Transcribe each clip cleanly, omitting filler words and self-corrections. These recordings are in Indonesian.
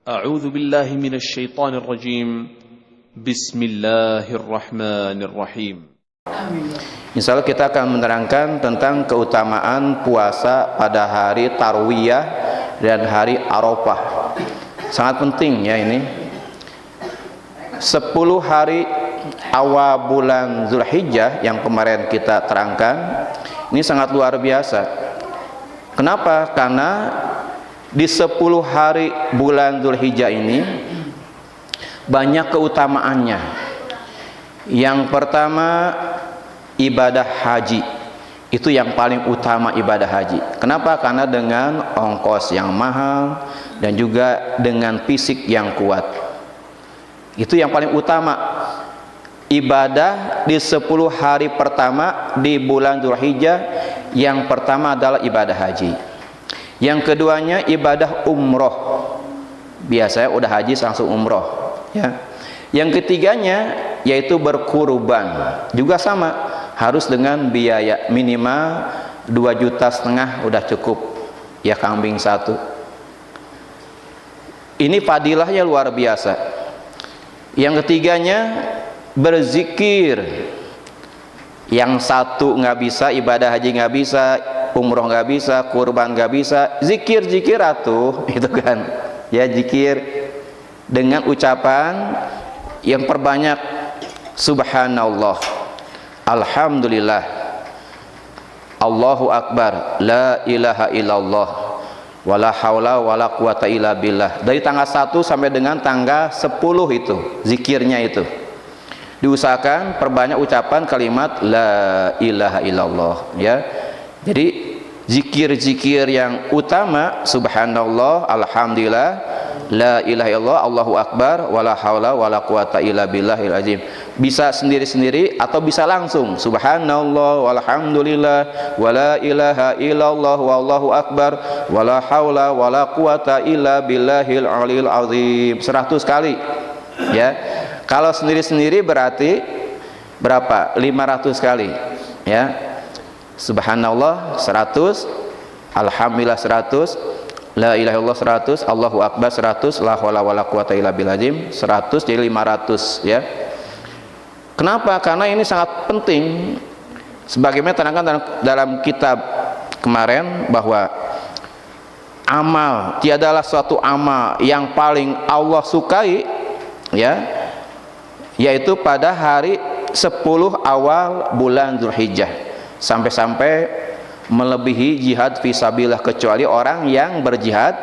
أعوذ بالله من الشيطان الرجيم بسم الله الرحمن الرحيم. Insya Allah kita akan menerangkan tentang keutamaan puasa pada hari Tarwiyah dan hari Arafah. Sangat penting ya ini. 10 hari awal bulan Zulhijjah yang kemarin kita terangkan, ini sangat luar biasa. Kenapa? Karena di 10 hari bulan Zulhijjah ini banyak keutamaannya. Yang pertama, ibadah haji. Itu yang paling utama, ibadah haji. Kenapa? Karena dengan ongkos yang mahal dan juga dengan fisik yang kuat. Itu yang paling utama. Ibadah di 10 hari pertama di bulan Zulhijjah, yang pertama adalah ibadah haji. Yang keduanya ibadah umroh. Biasanya udah haji langsung umroh ya. Yang ketiganya yaitu berkurban. Juga sama, harus dengan biaya minimal 2,5 juta udah cukup ya, kambing satu. Ini fadilahnya luar biasa. Yang ketiganya berzikir. Yang satu nggak bisa, ibadah haji nggak bisa, umroh nggak bisa, kurban nggak bisa, zikir atuh itu kan ya. Zikir dengan ucapan yang perbanyak subhanallah, alhamdulillah, Allahu akbar, la ilaha illallah, wala haula wala quwata illa billah. Dari tanggal 1 sampai dengan tanggal 10 itu zikirnya itu. Diusahakan perbanyak ucapan kalimat la ilaha illallah ya. Jadi zikir-zikir yang utama subhanallah, alhamdulillah, la ilaha illallah, Allahu akbar, wala haula wala quwata illa billahil azim. Bisa sendiri-sendiri atau bisa langsung subhanallah walhamdulillah wala ilaha illallah wallahu akbar wala haula wala quwata illa billahil aliyil azim 100 kali ya. Kalau sendiri-sendiri berarti berapa? 500 kali ya. Subhanallah 100, alhamdulillah 100, la ilaha illallah 100, Allahu akbar 100, la haula wala quwata illa billah 100, jadi 500 ya. Kenapa? Karena ini sangat penting. Sebagaimana terangkan dalam kitab kemarin bahwa amal, tiadalah suatu amal yang paling Allah sukai ya, yaitu pada hari 10 awal bulan Zulhijjah, sampai-sampai melebihi jihad fisabilillah, kecuali orang yang berjihad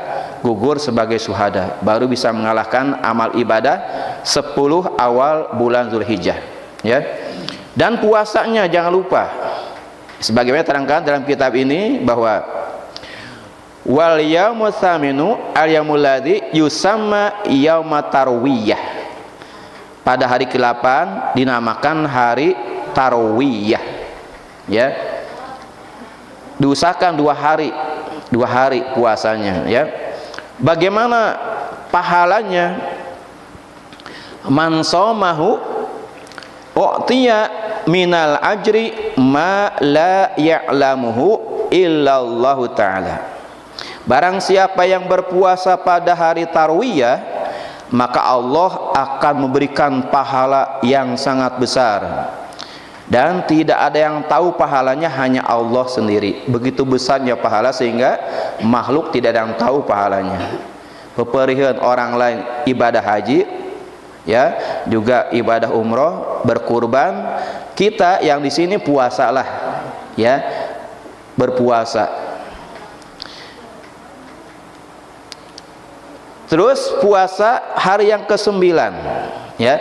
gugur sebagai syuhada baru bisa mengalahkan amal ibadah 10 awal bulan Zulhijjah ya. Dan puasanya jangan lupa, sebagaimana terangkan dalam kitab ini bahwa wal yaumul tsaminu al yaumul ladzi yusamma yaumut tarwiyah. Pada hari ke-8 dinamakan hari Tarwiyah ya. Diusahakan 2 hari puasanya ya. Bagaimana pahalanya? Man shamahu u'tiya minal ajri ma la ya'lamuhu illallahu ta'ala. Barang siapa yang berpuasa pada hari Tarwiyah, maka Allah akan memberikan pahala yang sangat besar, dan tidak ada yang tahu pahalanya, hanya Allah sendiri. Begitu besarnya pahala sehingga makhluk tidak ada yang tahu pahalanya. Peperihan orang lain ibadah haji ya, juga ibadah umroh, berkurban. Kita yang di sini puasalah ya, berpuasa. Terus puasa hari yang ke-9 ya.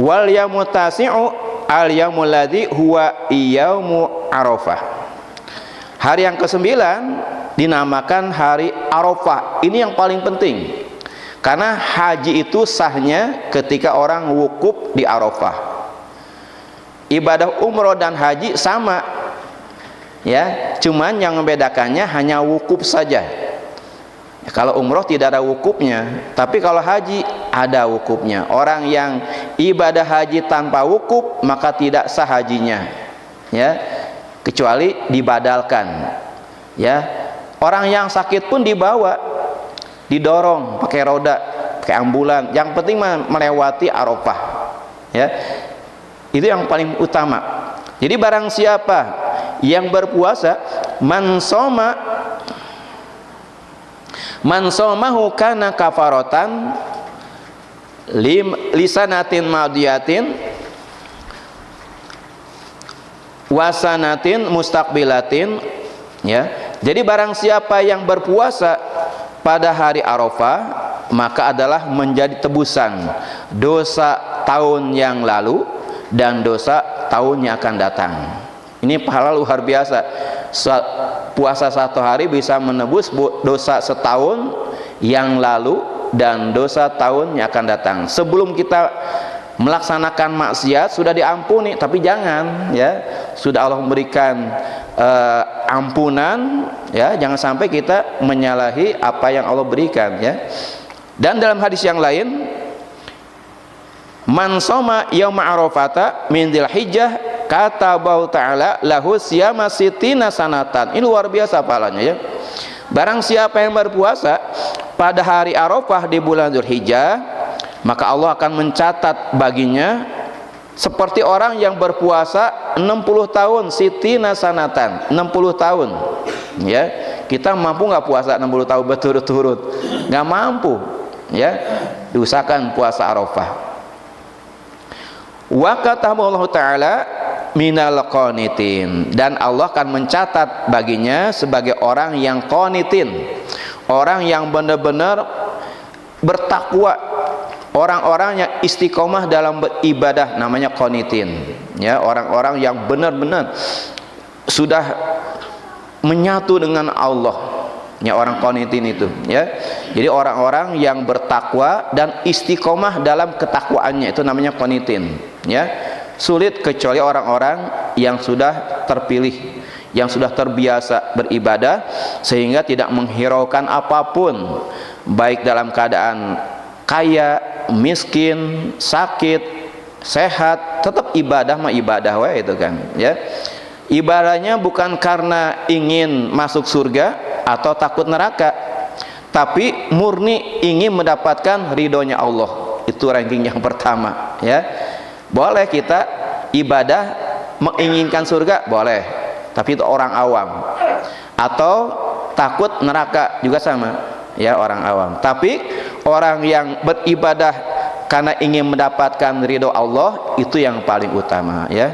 Wal yaumut tasi'u al yaumul ladzi huwa yaumu Arafah. Hari yang ke-9 dinamakan hari Arafah. Ini yang paling penting. Karena haji itu sahnya ketika orang wukuf di Arafah. Ibadah umroh dan haji sama ya, cuman yang membedakannya hanya wukuf saja. Kalau umroh tidak ada wukufnya, tapi kalau haji ada wukufnya. Orang yang ibadah haji tanpa wukuf maka tidak sah hajinya ya, kecuali dibadalkan ya. Orang yang sakit pun dibawa didorong pakai roda, pakai ambulan, yang penting melewati Arafah, ya. Itu yang paling utama. Jadi barang siapa yang berpuasa, man somahu kana kafaratan lisanatin madiyatin wasanatin mustaqbilatin, ya. Jadi barang siapa yang berpuasa pada hari Arafah, maka adalah menjadi tebusan dosa tahun yang lalu dan dosa tahun yang akan datang. Ini pahala luar biasa. Puasa 1 hari bisa menebus dosa setahun yang lalu dan dosa tahun yang akan datang. Sebelum kita melaksanakan maksiat sudah diampuni, tapi jangan, ya, sudah Allah memberikan ampunan, ya, jangan sampai kita menyalahi apa yang Allah berikan, ya. Dan dalam hadis yang lain, man shoma yauma arafata min dzilhijjah katabahu ta'ala lahu siyama sittina sanatan. Ini luar biasa pahalanya, ya. Barang siapa yang berpuasa pada hari Arafah di bulan Dzulhijjah, maka Allah akan mencatat baginya seperti orang yang berpuasa 60 tahun, sittina sanatan, 60 tahun, ya. Kita mampu nggak puasa 60 tahun berturut-turut? Nggak mampu, ya. Diusahakan puasa Arafah. Wa kataballahu ta'ala minal qanitin, dan Allah akan mencatat baginya sebagai orang yang qanitin, orang yang benar-benar bertakwa, orang-orang yang istiqomah dalam beribadah, namanya qanitin, ya. Orang-orang yang benar-benar sudah menyatu dengan Allah, ya, orang qanitin itu, ya. Jadi orang-orang yang bertakwa dan istiqomah dalam ketakwaannya, itu namanya qanitin, ya. Sulit kecuali orang-orang yang sudah terpilih, yang sudah terbiasa beribadah sehingga tidak menghiraukan apapun, baik dalam keadaan kaya, miskin, sakit, sehat, tetap ibadah mah ibadah wae itu kan, ya. Ibadahnya bukan karena ingin masuk surga atau takut neraka, tapi murni ingin mendapatkan ridhonya Allah. Itu ranking yang pertama, ya. Boleh kita ibadah menginginkan surga, boleh, tapi itu orang awam. Atau takut neraka juga sama, ya, orang awam. Tapi orang yang beribadah karena ingin mendapatkan ridho Allah, itu yang paling utama, ya.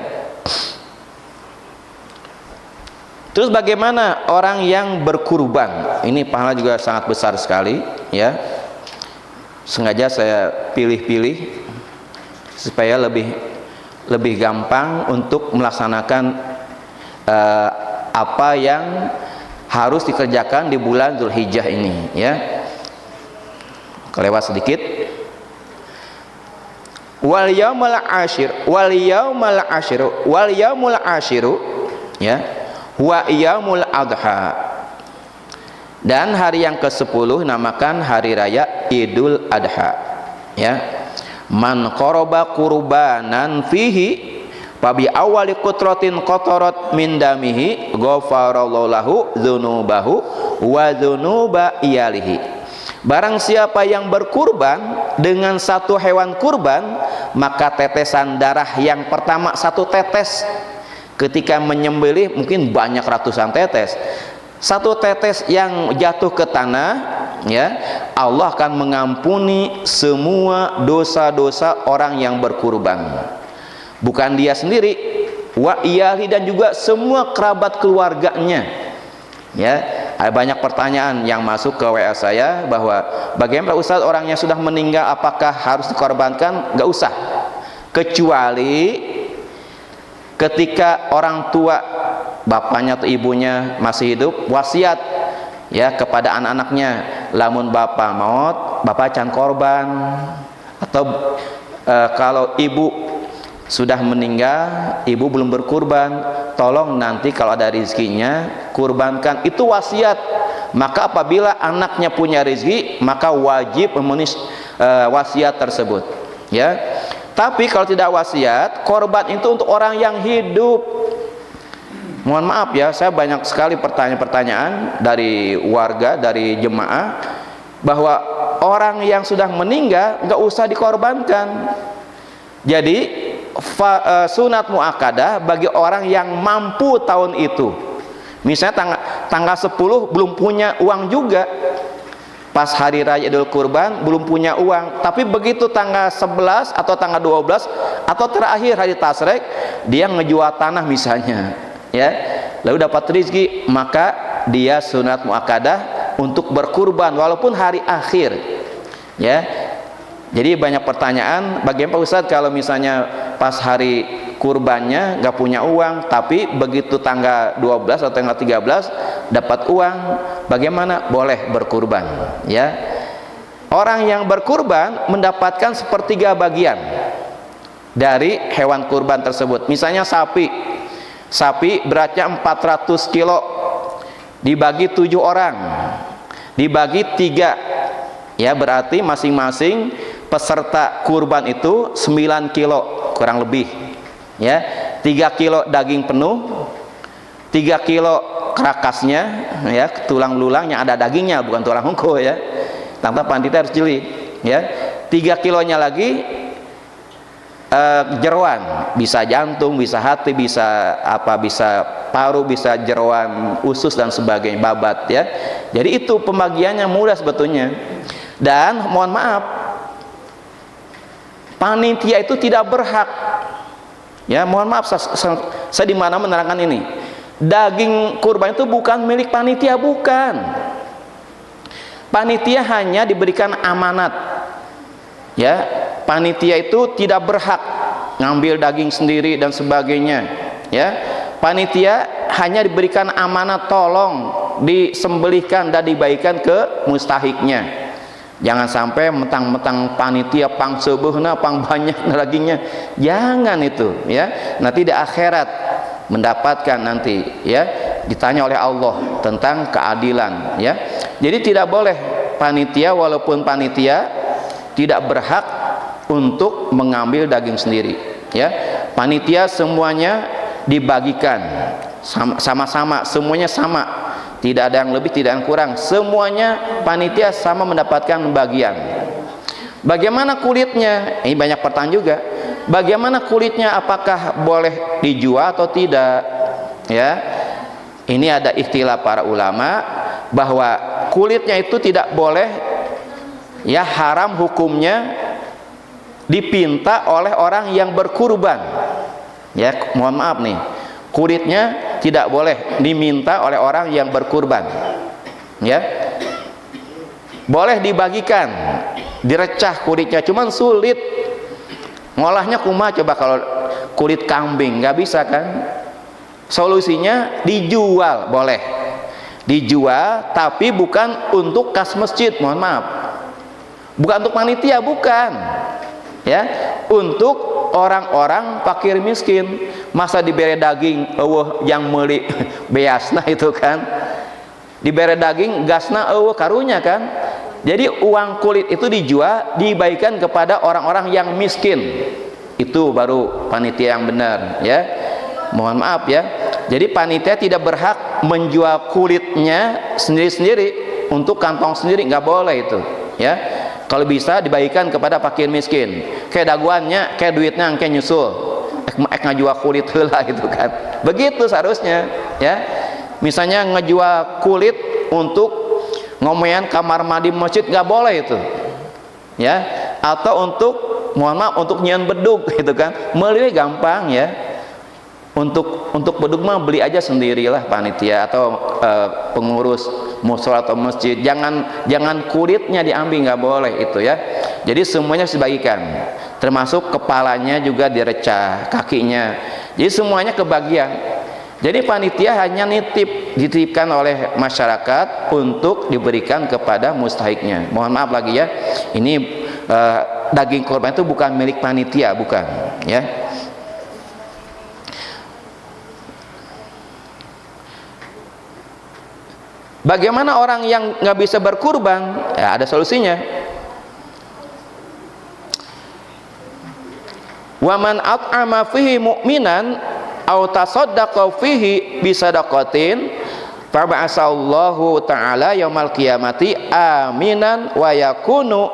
Terus bagaimana orang yang berkurban? Ini pahala juga sangat besar sekali, ya. Sengaja saya pilih-pilih supaya lebih gampang untuk melaksanakan apa yang harus dikerjakan di bulan Dzulhijjah ini, ya. Kelewat sedikit. Wal yaumul ashiru, ya, wa yaumul adha, dan hari yang ke-10 namakan hari raya Idul Adha, ya. Man qoroba kurbanan fihi fabi awali kutratin kotorot min damihi ghafarallahu lahu dzunubahu wa dzunuba iyalihi. Barang siapa yang berkurban dengan satu hewan kurban, maka tetesan darah yang pertama, satu tetes, ketika menyembelih mungkin banyak ratusan tetes, satu tetes yang jatuh ke tanah, ya, Allah akan mengampuni semua dosa-dosa orang yang berkurban. Bukan dia sendiri, wa iyali, dan juga semua kerabat keluarganya, ya. Ada banyak pertanyaan yang masuk ke WA saya bahwa bagaimana Ustaz, orang yang sudah meninggal apakah harus dikorbankan? Gak usah, kecuali ketika orang tua, bapaknya atau ibunya masih hidup, wasiat, ya, kepada anak-anaknya, lamun bapak maut, bapak can korban. Atau kalau ibu sudah meninggal, ibu belum berkurban, tolong nanti kalau ada rizkinya kurbankan. Itu wasiat. Maka apabila anaknya punya rezeki, maka wajib memenuhi wasiat tersebut, ya. Tapi kalau tidak wasiat, korban itu untuk orang yang hidup. Mohon maaf, ya, saya banyak sekali pertanyaan-pertanyaan dari warga, dari jemaah, bahwa orang yang sudah meninggal nggak usah dikorbankan. Jadi sunat muakkadah bagi orang yang mampu tahun itu. Misalnya tanggal 10 belum punya uang juga, pas hari raya Idul Kurban belum punya uang, tapi begitu tanggal 11 atau tanggal 12 atau terakhir hari Tasyrik dia ngejual tanah misalnya, ya, lalu dapat rezeki, maka dia sunat muakkadah untuk berkurban walaupun hari akhir, ya. Jadi banyak pertanyaan, bagaimana Pak Ustadz kalau misalnya pas hari kurbannya nggak punya uang, tapi begitu tanggal 12 atau tanggal 13 dapat uang, bagaimana? Boleh berkurban, ya. Orang yang berkurban mendapatkan sepertiga bagian dari hewan kurban tersebut. Misalnya sapi beratnya 400 kilo, dibagi 7 orang, dibagi 3, ya, berarti masing-masing peserta kurban itu 9 kilo kurang lebih, ya. 3 kilo daging penuh, 3 kilo kerakasnya, ya, tulang belulangnya ada dagingnya, bukan tulang hongko, ya. Tanpa panitia harus jeli, ya. 3 kilonya lagi jeroan, bisa jantung, bisa hati, bisa apa, bisa paru, bisa jeroan usus dan sebagainya, babat, ya. Jadi itu pembagiannya mudah sebetulnya. Dan mohon maaf, panitia itu tidak berhak, ya, mohon maaf, saya di mana menerangkan ini, daging kurban itu bukan milik panitia, bukan. Panitia hanya diberikan amanat, ya. Panitia itu tidak berhak ngambil daging sendiri dan sebagainya, ya. Panitia hanya diberikan amanat, tolong disembelihkan dan dibagikan ke mustahiknya. Jangan sampai mentang-mentang panitia pang sebeuna, pang banyak dagingnya, jangan itu, ya. Nanti di akhirat mendapatkan nanti, ya, ditanya oleh Allah tentang keadilan, ya. Jadi tidak boleh panitia, walaupun panitia tidak berhak untuk mengambil daging sendiri, ya. Panitia semuanya dibagikan sama-sama, semuanya sama, tidak ada yang lebih, tidak ada yang kurang, semuanya panitia sama mendapatkan bagian. Bagaimana kulitnya? Ini banyak pertanyaan juga. Bagaimana kulitnya? Apakah boleh dijual atau tidak? Ya, ini ada ikhtilaf para ulama bahwa kulitnya itu tidak boleh, ya, haram hukumnya dipinta oleh orang yang berkurban. Ya, mohon maaf nih, kulitnya tidak boleh diminta oleh orang yang berkurban, ya. Boleh dibagikan, direcah kulitnya, cuman sulit ngolahnya. Kumaha coba kalau kulit kambing, nggak bisa kan? Solusinya dijual, boleh dijual, tapi bukan untuk kas masjid, mohon maaf, bukan untuk panitia, bukan, ya, untuk orang-orang fakir miskin. Masa diberi daging yang meuli beasna itu kan, diberi daging gasna karunya kan. Jadi uang kulit itu dijual, dibagikan kepada orang-orang yang miskin, itu baru panitia yang benar, ya. Mohon maaf, ya. Jadi panitia tidak berhak menjual kulitnya sendiri-sendiri untuk kantong sendiri, nggak boleh itu, ya. Kalau bisa dibagikan kepada fakir miskin, kayak daguannya, kayak duitnya, kayak nyusul, ngajual kulit heula gitu kan. Begitu seharusnya, ya. Misalnya ngejual kulit untuk ngomean kamar mandi masjid, nggak boleh itu, ya. Atau untuk, mohon maaf, untuk nyian bedug gitu kan, meuli gampang, ya. Untuk bedug mah beli aja sendirilah panitia atau pengurus musola atau masjid. Jangan kulitnya diambil, nggak boleh itu, ya. Jadi semuanya dibagikan, termasuk kepalanya juga direcah, kakinya. Jadi semuanya kebagian. Jadi panitia hanya dititipkan oleh masyarakat untuk diberikan kepada mustahiknya. Mohon maaf lagi, ya, ini daging korban itu bukan milik panitia, bukan, ya. Bagaimana orang yang nggak bisa berkurban? Ya, ada solusinya. Waman at'ama fihi mu'minan aw tasaddaqa fihi bisadaqatin fa ba'asallahu ta'ala yaumal qiyamati aminan wa yakunu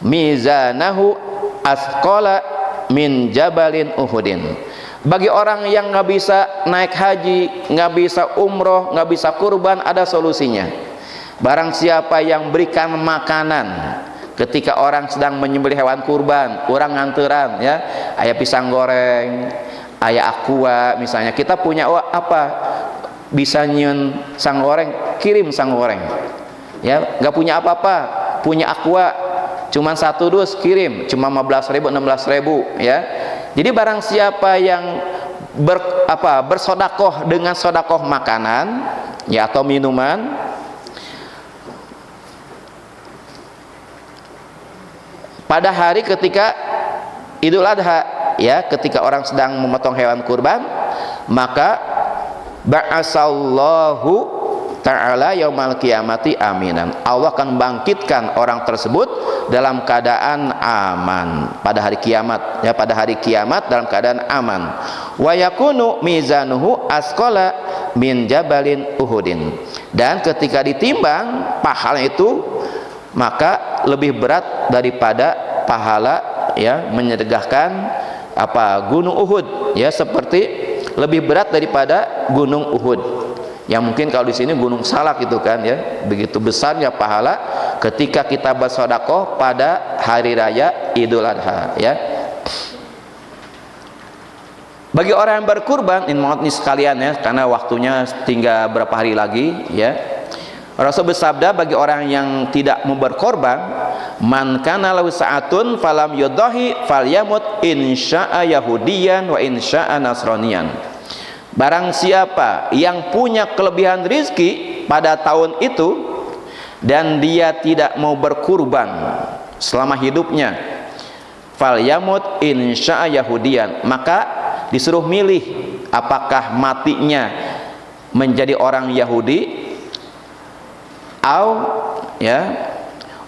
mizanahu asqala min jabalin Uhudin. Bagi orang yang nggak bisa naik haji, nggak bisa umroh, nggak bisa kurban, ada solusinya. Barang siapa yang berikan makanan ketika orang sedang menyembelih hewan kurban, orang nganteran ya, aya pisang goreng, aya aqua misalnya, kita punya apa, bisa nyun sang goreng, kirim sang goreng ya. Nggak punya apa-apa, punya aqua cuman 1 dus, kirim cuma 15.000 16.000 ya. Jadi barang siapa yang bersodakoh dengan sodakoh makanan ya atau minuman, pada hari ketika Idul Adha ya, ketika orang sedang memotong hewan kurban, maka ba'asallahu ta'ala yaumal qiyamati aminan. Allah akan bangkitkan orang tersebut dalam keadaan aman pada hari kiamat ya, pada hari kiamat dalam keadaan aman. Wa yakunu mizanuhu asqala min jabalin Uhudin. Dan ketika ditimbang pahala itu, maka lebih berat daripada pahala ya menyedekahkan gunung Uhud ya, seperti lebih berat daripada gunung Uhud. Yang mungkin kalau di sini gunung Salak itu kan ya, begitu besarnya pahala ketika kita bersedekah pada hari raya Idul Adha ya. Bagi orang yang berkurban, ini sekalian ya, karena waktunya tinggal berapa hari lagi ya. Rasul bersabda, bagi orang yang tidak mau berkorban, man kana lahu sa'atun falam yudahi falyamut insya'a yahudiyan wa insya'a nasraniyan. Barang siapa yang punya kelebihan rizki pada tahun itu dan dia tidak mau berkurban selama hidupnya, falyamut insya'a yahudiyan, maka disuruh milih apakah matinya menjadi orang Yahudi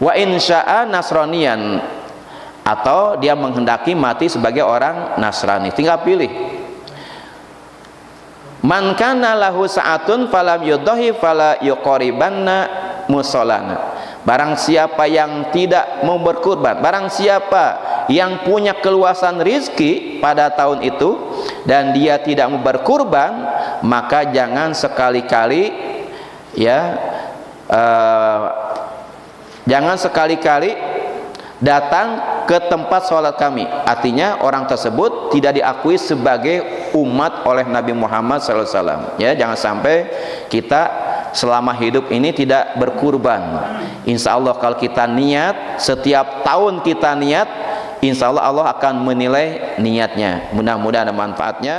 wa insya'a nasraniyan, atau dia menghendaki mati sebagai orang Nasrani. Tinggal pilih. Man kana lahu sa'atun falam yudahi fala yuqaribanna musallana. Barang siapa yang tidak mau berkurban, barang siapa yang punya keluasan rizki pada tahun itu dan dia tidak mau berkurban, maka jangan sekali-kali ya jangan sekali-kali datang ke tempat sholat kami. Artinya orang tersebut tidak diakui sebagai umat oleh Nabi Muhammad SAW ya. Jangan sampai kita selama hidup ini tidak berkurban. Insya Allah kalau kita niat, setiap tahun kita niat, insya Allah Allah akan menilai niatnya. Mudah-mudahan ada manfaatnya.